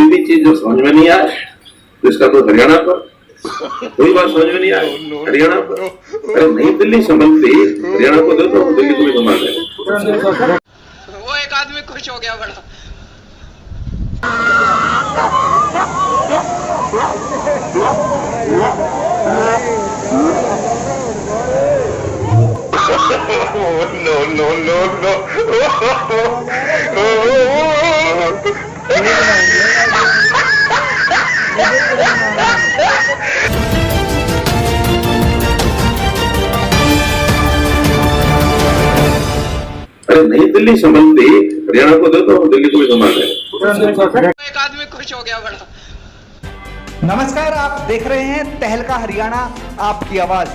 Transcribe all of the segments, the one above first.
कोई भी चीज जो समझ में नहीं आए तो इसका तो हरियाणा पर, कोई बात समझ में नहीं आए हरियाणा पर। अरे नई दिल्ली संभलती, हरियाणा को दे दो, दिल्ली तुम्हें संभाल ले। वो एक आदमी खुश हो गया बड़ा। no, no, no, no. अरे नई दिल्ली संभलती, हरियाणा को दे दो, दिल्ली तुम्हें संभाल ले। एक आदमी खुश हो गया बड़ा। नमस्कार, आप देख रहे हैं तहलका हरियाणा, आपकी आवाज।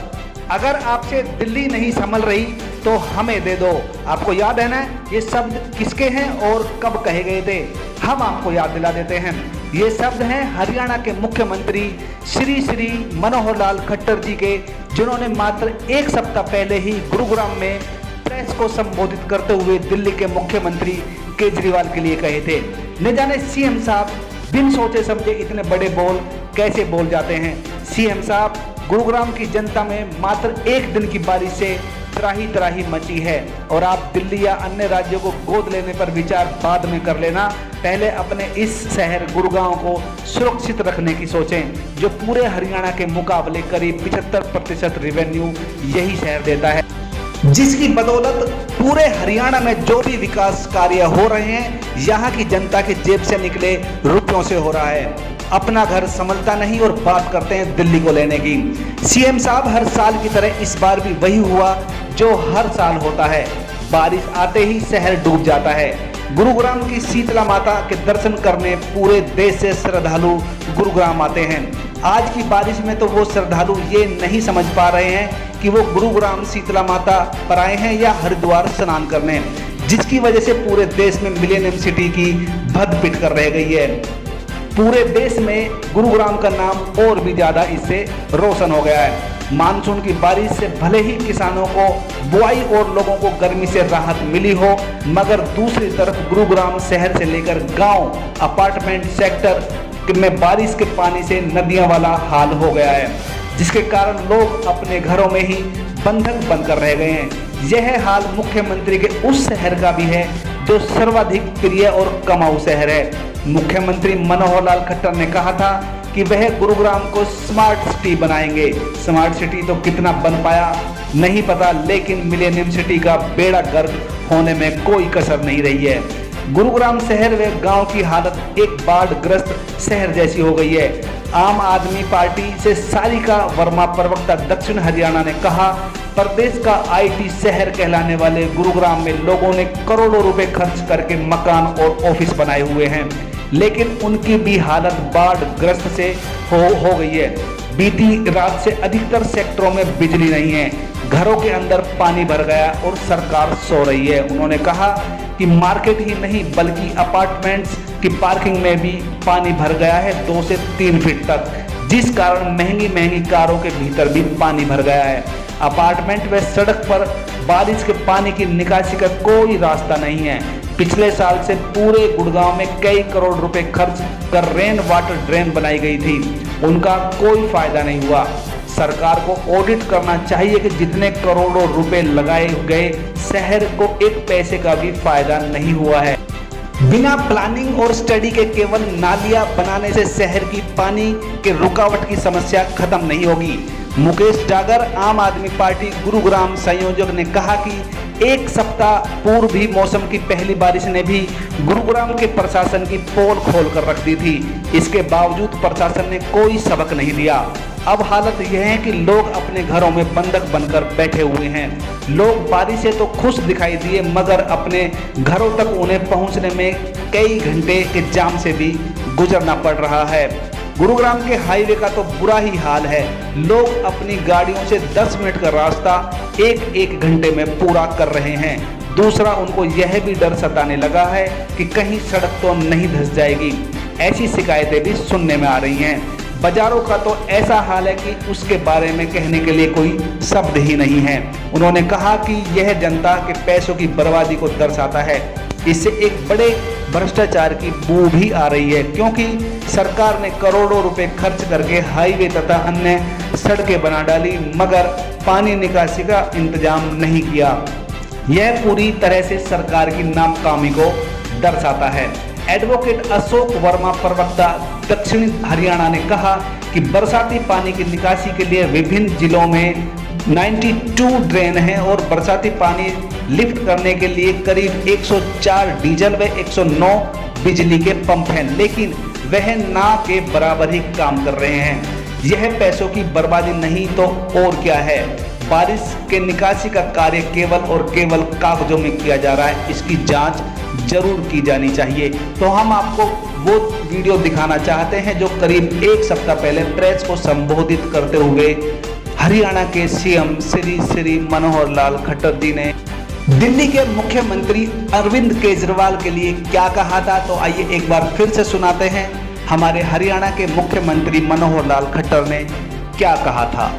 अगर आपसे दिल्ली नहीं संभल रही तो हमें दे दो। आपको याद है ना ये शब्द किसके हैं और कब कहे गए थे? हम आपको याद दिला देते हैं। ये शब्द हैं हरियाणा के मुख्यमंत्री श्री मनोहर लाल खट्टर जी के, जिन्होंने मात्र एक सप्ताह पहले ही गुरुग्राम में प्रेस को संबोधित करते हुए दिल्ली के मुख्यमंत्री केजरीवाल के लिए कहे थे। न जाने सीएम साहब बिन सोचे समझे इतने बड़े बोल कैसे बोल जाते हैं। सीएम साहब, गुरुग्राम की जनता में मात्र एक दिन की बारिश से त्राही मची है और आप दिल्ली या अन्य राज्यों को गोद लेने पर विचार बाद में कर लेना। पहले अपने इस शहर गुरुग्राम को सुरक्षित रखने की सोचें, जो पूरे हरियाणा के मुकाबले करीब 75% रेवेन्यू यही शहर देता है, जिसकी बदौलत पूरे हरियाणा में जो भी विकास कार्य हो रहे हैं यहाँ की जनता के जेब से निकले रुपयों से हो रहा है। अपना घर संभलता नहीं और बात करते हैं दिल्ली को लेने की। सीएम साहब, हर साल की तरह इस बार भी वही हुआ जो हर साल होता है। बारिश आते ही शहर डूब जाता है। गुरुग्राम की शीतला माता के दर्शन करने पूरे देश से श्रद्धालु गुरुग्राम आते हैं। आज की बारिश में तो वो श्रद्धालु ये नहीं समझ पा रहे हैं कि वो गुरुग्राम शीतला माता पर आए हैं या हरिद्वार स्नान करने, जिसकी वजह से पूरे देश में मिलेनियम सिटी की भद पिट कर रह गई है। पूरे देश में गुरुग्राम का नाम और भी ज़्यादा इससे रोशन हो गया है। मानसून की बारिश से भले ही किसानों को बुआई और लोगों को गर्मी से राहत मिली हो, मगर दूसरी तरफ गुरुग्राम शहर से लेकर गांव, अपार्टमेंट सेक्टर में बारिश के पानी से नदियां वाला हाल हो गया है, जिसके कारण लोग अपने घरों में ही बंधक बनकर रह गए हैं। यह हाल मुख्यमंत्री के उस शहर का भी है जो सर्वाधिक प्रिय और कमाऊ शहर है। मुख्यमंत्री मनोहर लाल खट्टर ने कहा था कि वह गुरुग्राम को स्मार्ट सिटी बनाएंगे। स्मार्ट सिटी तो कितना बन पाया नहीं पता, लेकिन मिलेनियम सिटी का बेड़ा गर्क होने में कोई कसर नहीं रही है। गुरुग्राम शहर व गांव की हालत एक बाढ़ग्रस्त शहर जैसी हो गई है। आम आदमी पार्टी से सारिका वर्मा, प्रवक्ता दक्षिण हरियाणा, ने कहा, प्रदेश का आईटी शहर कहलाने वाले गुरुग्राम में लोगों ने करोड़ों रुपए खर्च करके मकान और ऑफिस बनाए हुए हैं, लेकिन उनकी भी हालत बाढ़ग्रस्त से हो गई है। बीती रात से अधिकतर सेक्टरों में बिजली नहीं है, घरों के अंदर पानी भर गया और सरकार सो रही है। उन्होंने कहा कि मार्केट ही नहीं बल्कि अपार्टमेंट्स की पार्किंग में भी पानी भर गया है 2 से 3 फीट तक, जिस कारण महंगी कारों के भीतर भी पानी भर गया है। अपार्टमेंट व सड़क पर बारिश के पानी की निकासी का कोई रास्ता नहीं है। पिछले साल से पूरे गुड़गांव में कई करोड़ रुपए खर्च कर रेन वाटर ड्रेन बनाई गई थी, उनका कोई फायदा नहीं हुआ। सरकार को ऑडिट करना चाहिए कि जितने करोड़ों रुपए लगाए गए शहर को एक पैसे का भी फायदा नहीं हुआ है। बिना प्लानिंग और स्टडी के केवल नालियां बनाने से शहर की पानी के रुकावट की समस्या खत्म नहीं होगी। मुकेश जागर, आम आदमी पार्टी गुरुग्राम संयोजक, ने कहा कि एक सप्ताह पूर्व भी मौसम की पहली बारिश ने भी गुरुग्राम के प्रशासन की पोल खोल कर रख दी थी। इसके बावजूद प्रशासन ने कोई सबक नहीं लिया। अब हालत यह है कि लोग अपने घरों में बंधक बनकर बैठे हुए हैं। लोग बारिश से तो खुश दिखाई दिए, मगर अपने घरों तक उन्हें पहुंचने में कई घंटे के जाम से भी गुजरना पड़ रहा है। गुरुग्राम के हाईवे का तो बुरा ही हाल है। लोग अपनी गाड़ियों से 10 मिनट का रास्ता एक घंटे में पूरा कर रहे हैं। दूसरा, उनको यह भी डर सताने लगा है कि कहीं सड़क तो नहीं धंस जाएगी। ऐसी शिकायतें भी सुनने में आ रही हैं। बाजारों का तो ऐसा हाल है कि उसके बारे में कहने के लिए कोई शब्द ही नहीं है। उन्होंने कहा कि यह जनता के पैसों की बर्बादी को दर्शाता है। इससे एक बड़े भ्रष्टाचार की बू भी आ रही है, क्योंकि सरकार ने करोड़ों रुपए खर्च करके हाईवे तथा अन्य सड़कें बना डाली, मगर पानी निकासी का इंतजाम नहीं किया। यह पूरी तरह से सरकार की नाकामी को दर्शाता है। एडवोकेट अशोक वर्मा, प्रवक्ता दक्षिणी हरियाणा, ने कहा कि बरसाती पानी की निकासी के लिए विभिन्न जिलों में 92 ड्रेन हैं और बरसाती पानी लिफ्ट करने के लिए करीब 104 डीजल व 109 बिजली के पंप हैं, लेकिन वह ना के बराबर ही काम कर रहे हैं। यह पैसों की बर्बादी नहीं तो और क्या है। बारिश के निकासी का कार्य केवल और केवल कागजों में किया जा रहा है, इसकी जांच जरूर की जानी चाहिए। तो हम आपको वो वीडियो दिखाना चाहते हैं जो करीब एक सप्ताह पहले प्रेस को संबोधित करते हुए हरियाणा के सीएम श्री मनोहर लाल खट्टर जी ने दिल्ली के मुख्यमंत्री अरविंद केजरीवाल के लिए क्या कहा था। तो आइए एक बार फिर से सुनाते हैं हमारे हरियाणा के मुख्यमंत्री मनोहर लाल खट्टर ने क्या कहा था।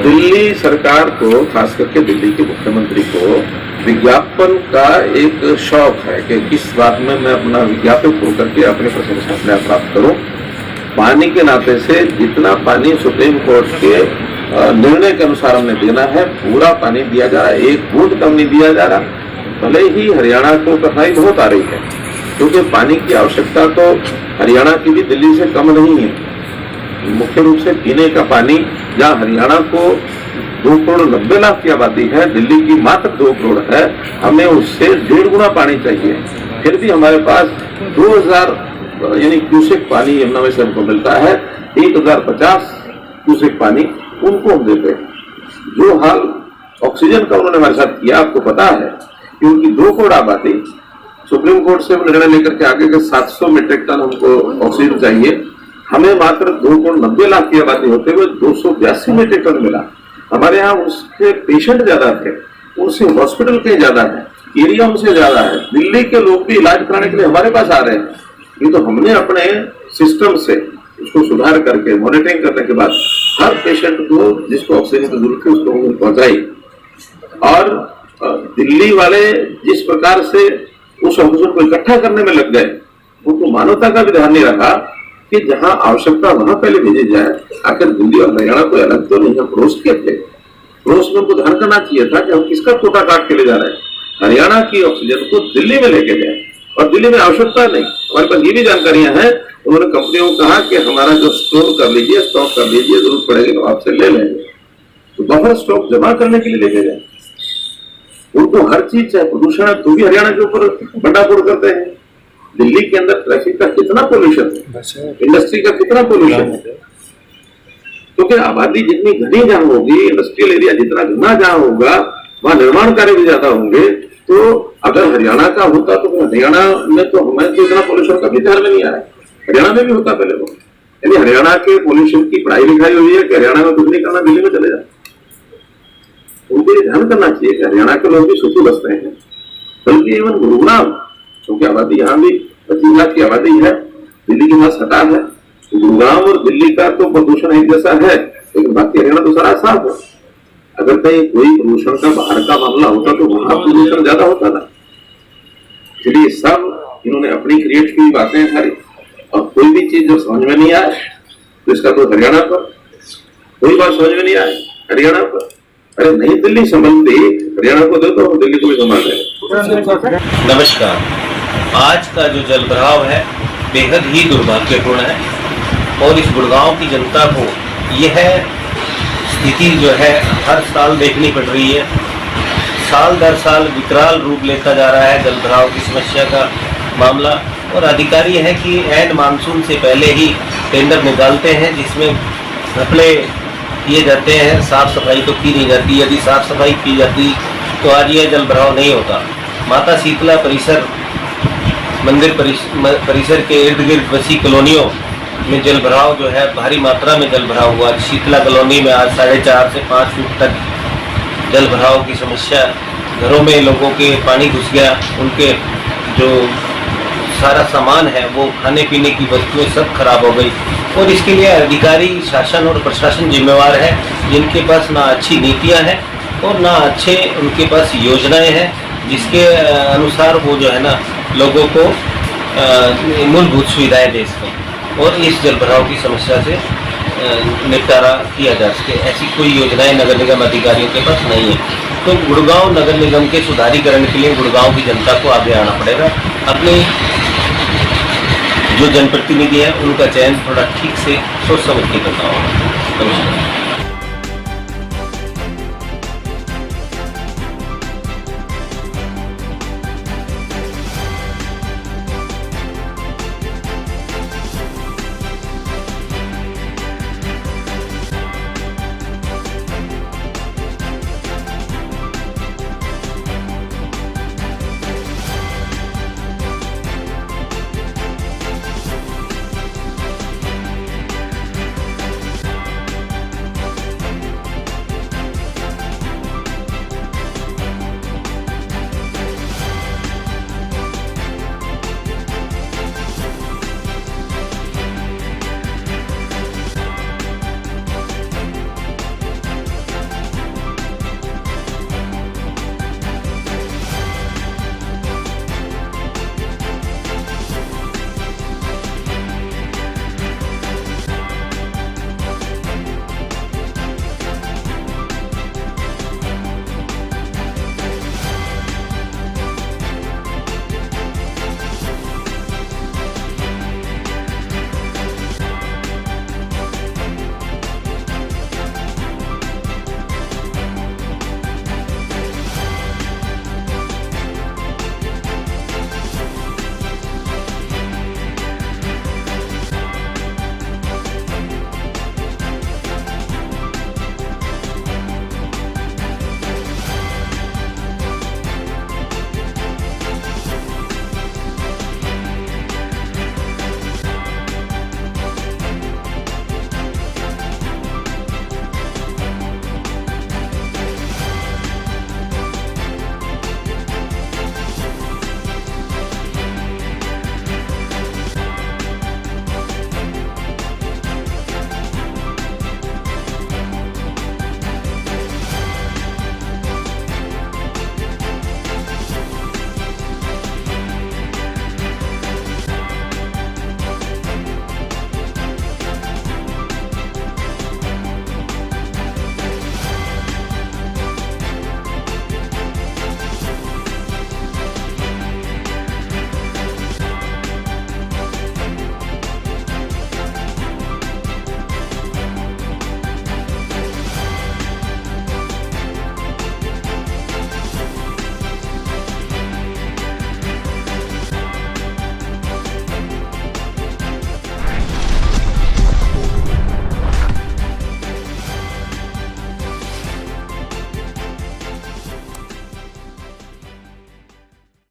दिल्ली सरकार को, खास करके दिल्ली के मुख्यमंत्री को विज्ञापन का एक शौक है कि किस बात में मैं अपना विज्ञापित होकर के अपनी प्रशंसा प्राप्त करूं। पानी के नाते से जितना पानी सुप्रीम कोर्ट के निर्णय के अनुसार हमने देना है, पूरा पानी दिया जा रहा है, एक बूंद कम नहीं दिया जा रहा। भले ही हरियाणा को कठिनाई बहुत आ रही है, क्योंकि पानी की आवश्यकता तो हरियाणा की भी दिल्ली से कम नहीं है। मुख्य रूप से पीने का पानी, जहाँ हरियाणा को 2 करोड़ 90 लाख की आबादी है, दिल्ली की मात्र 2 करोड़ है, हमें उससे 1.5 गुना पानी चाहिए। फिर भी हमारे पास 2000 यानी क्यूसेक पानी यमुना में से हमको मिलता है, 1050 क्यूसेक पानी उनको हम देते हैं। जो हाल ऑक्सीजन का उन्होंने हमारे साथ किया, आपको पता है कि उनकी 2 करोड़ आबादी, सुप्रीम कोर्ट से निर्णय लेकर के आगे के 700 मीट्रिक टन हमको ऑक्सीजन चाहिए, हमें मात्र 2 करोड़ 90 लाख की आबादी होते हुए 282 मीट्रिक टन मिला। हमारे यहाँ उसके पेशेंट ज्यादा थे, उनसे हॉस्पिटल के ज्यादा है, एरिया उनसे ज्यादा है, दिल्ली के लोग भी इलाज कराने के लिए हमारे पास आ रहे हैं। ये तो हमने अपने सिस्टम से उसको सुधार करके मॉनिटरिंग करने के बाद हर पेशेंट को जिसको ऑक्सीजन की जरूरत है उसको पहुंचाई। और दिल्ली वाले जिस प्रकार से उस ऑक्सीजन को इकट्ठा करने में लग गए, उनको मानवता का भी ध्यान नहीं रखा कि जहां आवश्यकता वहां पहले भेजी जाए। आखिर दिल्ली और हरियाणा को अलग तो नहीं है, पड़ोस के थे, पड़ोस में उनको ध्यान करना चाहिए था कि हम किसका कोटा काट के ले जा रहे हैं। हरियाणा की ऑक्सीजन को दिल्ली में लेके जाए, और दिल्ली में आवश्यकता नहीं। हमारे पास ये भी जानकारियां हैं, उन्होंने कंपनियों को कहा कि हमारा जो स्टोर कर लीजिए, स्टॉक कर लीजिए, जरूरत पड़ेगी तो आपसे ले लेंगे। तो बफर स्टॉक जमा करने के लिए लेके जाए। उनको हर चीज चाहे प्रदूषण है तो भी हरियाणा के ऊपर बंडाफोड़ करते हैं। दिल्ली के अंदर ट्रैफिक का कितना पोल्यूशन है, इंडस्ट्री का कितना पोल्यूशन है, क्योंकि आबादी जितनी घनी जहां होगी, इंडस्ट्रियल एरिया जितना घना जहां होगा, वहां निर्माण कार्य भी ज्यादा होंगे। तो अगर हरियाणा का होता तो हरियाणा में तो हमें तो इतना पोल्यूशन कभी ध्यान में नहीं आया, हरियाणा में भी होता पहले वो। यानी हरियाणा के पोल्यूशन की पढ़ाई लिखाई हुई है कि हरियाणा में कुछ नहीं करना, दिल्ली में चले जाए। उनको ये ध्यान करना चाहिए कि हरियाणा के लोग भी सुखी बसते हैं। बल्कि इवन गुरुग्राम, क्योंकि आबादी यहाँ भी 25 लाख की आबादी है, दिल्ली के पास हटा है, गुरुग्राम और दिल्ली का तो प्रदूषण एक जैसा है, लेकिन बाकी हरियाणा तो सारा साफ है। अगर कहीं कोई प्रदूषण का बाहर का मामला होता तो वहां प्रदूषण ज्यादा होता था। इसलिए सब इन्होंने अपनी क्रिएट की बातें सारी, और कोई भी चीज जो समझ में नहीं आए तो इसका तो हरियाणा पर, कोई बात समझ में नहीं आए हरियाणा पर। अरे नहीं दिल्ली संबंधी, हरियाणा को दो तो दिल्ली को भी संभाल रहे। नमस्कार। आज का जो जल भराव है बेहद ही दुर्भाग्यपूर्ण है, और इस गुड़गांव की जनता को यह स्थिति जो है हर साल देखनी पड़ रही है। साल दर साल विकराल रूप लेता जा रहा है जल भराव की समस्या का मामला, और अधिकारी है कि ऐन मानसून से पहले ही टेंडर निकालते हैं जिसमें घपले किए जाते हैं, साफ सफाई तो की नहीं जाती। यदि साफ सफाई की जाती तो आज यह जल भराव नहीं होता। माता शीतला परिसर, मंदिर परिसर के इर्द गिर्द बसी कॉलोनियों में जल भराव जो है भारी मात्रा में जल भराव हुआ। शीतला कॉलोनी में आज 4.5 से 5 फुट तक जल भराव की समस्या, घरों में लोगों के पानी घुस गया, उनके जो सारा सामान है वो खाने पीने की वस्तुएं सब खराब हो गई। और इसके लिए अधिकारी, शासन और प्रशासन जिम्मेवार है जिनके पास ना अच्छी नीतियां हैं और ना अच्छे उनके पास योजनाएं हैं जिसके अनुसार वो जो है ना लोगों को मूलभूत सुविधाएं दे सकें और इस जल भराव की समस्या से निपटारा किया जा सके। ऐसी कोई योजनाएं नगर निगम अधिकारियों के पास नहीं है। तो गुड़गांव नगर निगम के सुधारीकरण के लिए गुड़गांव की जनता को आगे आना पड़ेगा। अपने जो जनप्रतिनिधि हैं उनका चयन थोड़ा ठीक से सोच समझ के करना होगा। नमस्कार।